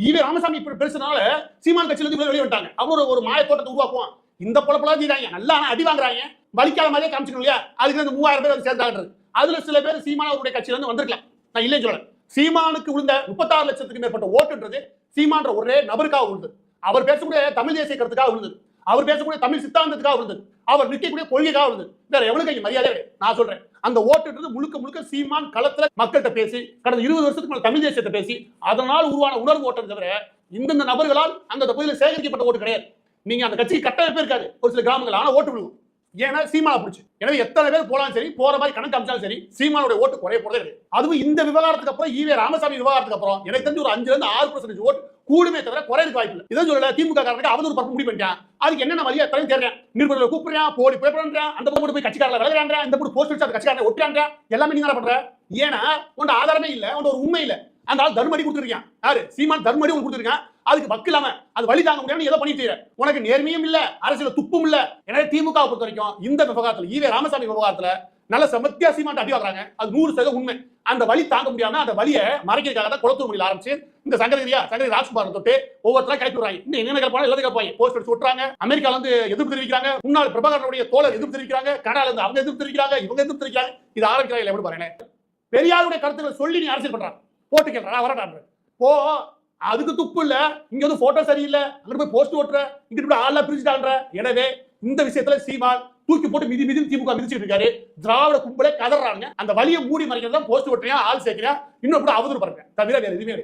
EV Ramasamy இப்படி பேசுறதுனால சீமான் கட்சியில இருந்து வெளியே வந்துட்டாங்க. அவர் ஒரு மாய தோட்டத்தை உருவாக்குவான். இந்த பொழப்பெல்லாம் செய்றாங்க, நல்லா அடி வாங்குறாங்க, வலிக்காத மாதிரியே காமிச்சிக்கணும் இல்லையா? அதுக்கு இந்த 3000 பேர் வந்து சேர்ந்தாங்கன்றது. அதுல சில பேர் சீமான் அவருடைய கட்சியில இருந்து வந்திருக்கலாம், நான் இல்லைன்னு சொல்லல. சீமானுக்கு விழுந்த 36 லட்சத்துக்கு மேற்பட்ட ஓட்டுன்றது சீமான்ற ஒரே நபருக்காக விழுந்தது. அவர் பேசக்கூடிய தமிழ் தேசிய கருத்துக்காக விழுந்தது, அவர் பேசக்கூடிய தமிழ் சித்தாந்தத்துக்காக விழுந்தது, அவர் நிற்கக்கூடிய கொள்கைக்காக விழுந்தது. வேற எவனுக்கு இங்க மரியாதை கிடையாது. நான் சொல்றேன், அந்த ஓட்டுன்றது முழுக்க முழுக்க சீமான் களத்துல மக்கள்கிட்ட பேசி கடந்த 20 வருஷத்துக்கு மேல தமிழ் தேசியத்தை பேசி அதனால் உருவான உணர்வு ஓட்டம் தவிர இந்த நபர்களால் அந்த பகுதியில் சேகரிக்கப்பட்ட ஓட்டு கிடையாது. நீங்க அந்த கட்சிக்கு கட்டமைப்பே இருக்காது ஒரு சில கிராமங்கள், ஆனா ஓட்டு விழுகும். ஏன்னா சீமானை பிடிச்சி. எனவே எத்தனை பேர் போலாம் சரி, போற மாதிரி கணக்கு அமைச்சாலும் சரி, சீமானுடைய ஓட்டு குறைய போறதே கிடையாது. அதுவும் இந்த விவகாரத்துக்கு அப்புறம், ஈவே ராமசாமி விவகாரத்துக்கு அப்புறம் எனக்கு தெரிஞ்சு ஒரு 5 இருந்து 6% ஓட்டு கூடுமே தவிர குறையதுக்கு வாய்ப்பு இல்லை. இதை சொல்லல, திமுக காரனுக்கு அவதூறு பரப்பு முடிவு பண்ணிட்டான். அதுக்கு என்னென்ன வழியா எத்தனையும் தேடுறேன், நிருபர்களை கூப்பிடுறான், போடி பேப்பறான், அந்த போட்டு போய் கட்சிக்காரல விளையாடுறான், இந்த போட்டு போஸ்ட் வச்சு அந்த கட்சிக்காரனை ஒட்டுறான், எல்லாமே நீங்க என்ன பண்ற? ஏன்னா உண்ட ஆதாரமே இல்ல, உண்ட ஒரு உண்மை இல்ல. அந்த ஆள் தர்மடி கொடுத்துருக்கான். யாரு? சீமான் தர்மடி உங்களுக்கு கொடுத்துருக்கான். அதுக்கு வக்கு இல்லாம அது வழி தாங்க முடியாம ஏதோ பண்ணிட்டு உனக்கு நேர்மையும் இல்ல, அரசியல் துப்பும் இல்ல. எனவே திமுக பொறுத்த வரைக்கும் இந்த விவகாரத்துல, ஈவே ராமசாமி விவகாரத்துல நல்ல சமத்தியா சீமான் அடி வாங்குறாங்க. அது 100% உண்மை. அந்த வழி தாங்க முடியாம அந்த வழியை மறைக்கிறதுக்காக தான் குளத்தூர் மொழியில் ஆரம்பிச்சு இந்த சங்கரி ராஜ்குமார் தொட்டு ஒவ்வொருத்தரா கைட்டு விடுறாங்க. இன்னும் என்ன கேட்பாங்க, எல்லாத்தையும் கேட்பாங்க. போஸ்ட் அடிச்சு விட்டுறாங்க. அமெரிக்கால வந்து எதிர்ப்பு தெரிவிக்கிறாங்க, முன்னாள் பிரபாகரனுடைய தோழர் எதிர்ப்பு தெரிவிக்கிறாங்க, கனடால இருந்து அவங்க எதிர்ப்பு தெரிவிக்கிறாங்க, இவங்க எதிர்ப்பு தெரிவிக்கிறாங்க. இது ஆரம்பிக்கிறாங்க. எப்படி பாருங்க, பெரியாருடைய கருத்துக்களை சொல்லி நீ அரசியல் பண்றாங்க, போட்டு கேட்கறா வரட்டான். போ, அதுக்கு துப்பு இல்ல. இங்க வந்து போட்டோ சரியில்லை, அங்க போய் போஸ்ட் ஓட்டுற, இங்கிட்டு போய் ஆளா பிரிச்சுட்டான்ற. எனவே இந்த விஷயத்துல சீமான் தூக்கி போட்டு மிதி மிதி திமுக மிதிச்சிட்டு இருக்காரு. திராவிட கும்பலே கதறாங்க. அந்த வழியை மூடி மறைக்கிறது தான் போஸ்ட் ஓட்டுறியா, ஆள் சேர்க்கிறியா, இன்னும் கூட அவதூறு பாருங்க, தவிர வேற எதுவுமே